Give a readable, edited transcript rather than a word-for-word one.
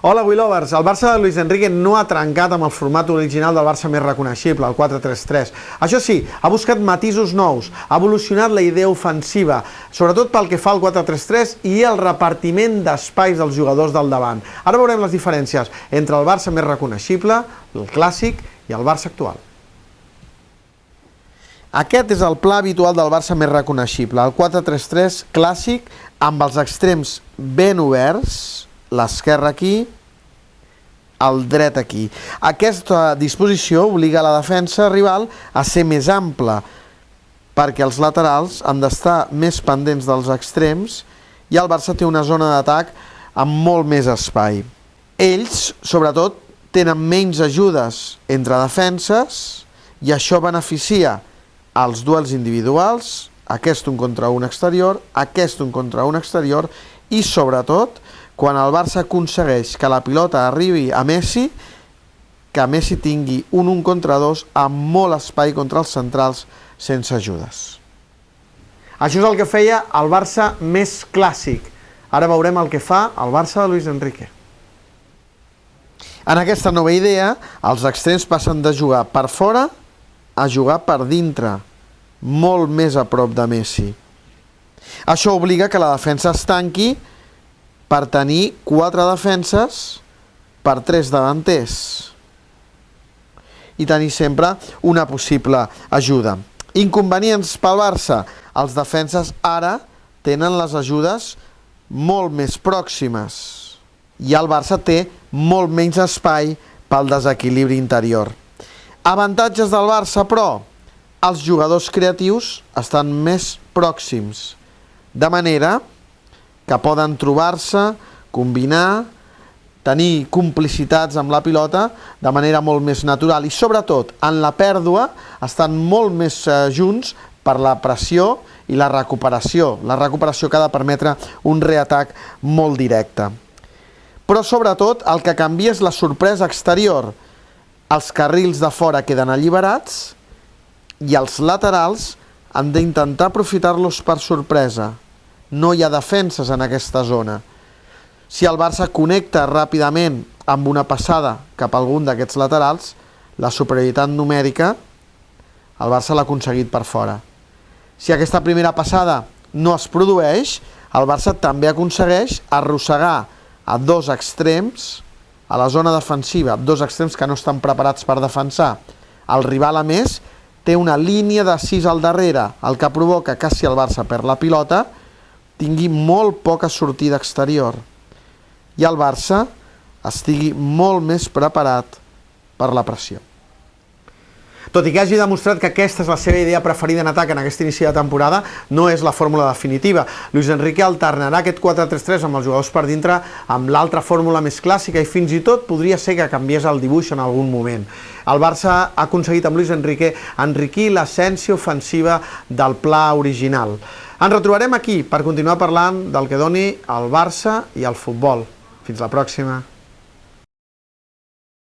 Hola, Willovers. El Barça de Luis Enrique no ha trencat amb el format original del Barça més reconeixible, el 4-3-3. Això sí, ha buscat matisos nous, ha evolucionat la idea ofensiva, sobretot pel que fa al 4-3-3 i el repartiment d'espais dels jugadors del davant. Ara veurem les diferències entre el Barça més reconeixible, el clàssic i el Barça actual. Aquest és el pla habitual del Barça més reconeixible, el 4-3-3 clàssic amb els extrems ben oberts, l'esquerre aquí, el dret aquí. Aquesta disposició obliga la defensa rival a ser més ampla, perquè els laterals han d'estar més pendents dels extrems i el Barça té una zona d'atac amb molt més espai. Ells, sobretot, tenen menys ajudes entre defenses i això beneficia els duels individuals, aquest un contra un exterior, aquest un contra un exterior i, sobretot, quan el Barça aconsegueix que la pilota arribi a Messi, que Messi tingui un 1 contra 2 amb molt espai contra els centrals sense ajudes. Això és el que feia el Barça més clàssic. Ara veurem el que fa el Barça de Luis Enrique. En aquesta nova idea, els extrems passen de jugar per fora a jugar per dintre, molt més a prop de Messi. Això obliga que la defensa es tanqui per tenir 4 defenses per 3 davanters i tenir sempre una possible ajuda. Inconvenients pel Barça. Els defenses ara tenen les ajudes molt més pròximes i el Barça té molt menys espai pel desequilibri interior. Avantatges del Barça, però, els jugadors creatius estan més pròxims, de manera que poden trobar-se, combinar, tenir complicitats amb la pilota de manera molt més natural i, sobretot, en la pèrdua estan molt més junts per la pressió i la recuperació. La recuperació que ha de permetre un reatac molt directe. Però, sobretot, el que canvia és la sorpresa exterior. Els carrils de fora queden alliberats i els laterals han d'intentar aprofitar-los per sorpresa. No hi ha defenses en aquesta zona. Si el Barça connecta ràpidament amb una passada cap a algun d'aquests laterals, la superioritat numèrica el Barça l'ha aconseguit per fora. Si aquesta primera passada no es produeix, el Barça també aconsegueix arrossegar a 2 extrems a la zona defensiva, 2 extrems que no estan preparats per defensar. El rival, a més, té una línia de 6 al darrere, el que provoca que si el Barça perd la pilota tingui molt poca sortida exterior i el Barça estigui molt més preparat per la pressió. Tot i que hagi demostrat que aquesta és la seva idea preferida en atac en aquest inici de temporada, no és la fórmula definitiva. Luis Enrique alternarà aquest 4-3-3 amb els jugadors per dintre amb l'altra fórmula més clàssica i fins i tot podria ser que canviés el dibuix en algun moment. El Barça ha aconseguit amb Luis Enrique enriquir l'essència ofensiva del pla original. Ens retrobarem aquí per continuar parlant del que doni el Barça i el futbol. Fins la pròxima.